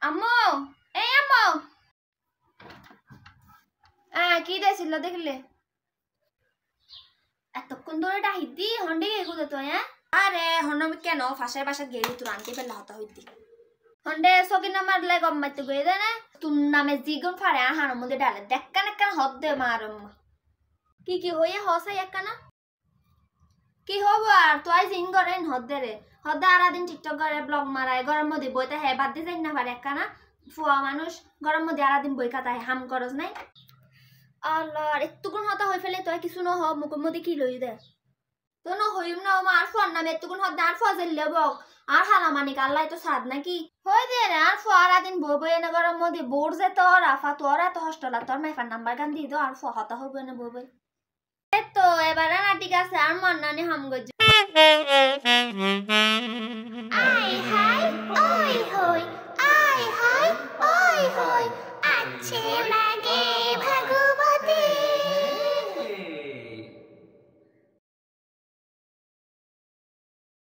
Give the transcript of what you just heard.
আম্মু এই আম্মু কি দিয়েছিল দেখলে এতক্ষণ ধরে ডাহিদি হন্ডে এগুলো তো আরে হন্ড কেন ফাঁসের বাসাত গেলি তোর আনতে পেলা হতা হইতি হন্ডে সকিনা মারলে গম মারতে গই দে না তোর নামে জিগুন ফাড়ে আহার মধ্যে ডালে দেখকান একখান হদ দে মারম্মা কি হইয়া হসাই একখানা কি হবো আর তো আই জিন করেন হদ্দে রে হদ্দে আরা দিন টিকটক করে ব্লগ মারায় গরম মধ্যে বইতে হ্যাঁ বাদ দিয়ে যাই না পারে একখানা ফুয়া মানুষ গরম মধ্যে আরা দিন বই খাতায় হাম করস নাই আল্লাহ এতগুণ হতা হয়ে ফেলে তো কিছু ন হোক মুখের মধ্যে কি লই দে তো ন হইম না আর ফুয়ার নামে এতগুণ হদ্দে আর ফুয়া জেল লেবক আর হালা মানিক আল্লাহ তো সাদ নাকি হই দে রে আর ফুয়া আরা দিন বই বই এনে গরম মধ্যে বোর যে তোর আফা তোর এত হস্টলা তোর মাইফার নাম্বার গান দিয়ে দো আর ফুয়া হতা হইব না বই বই তো এবার না ঠিক আছে আর মন নানি হাম গজ আই হাই ওই হই আই হাই ওই হই আচ্ছে লাগে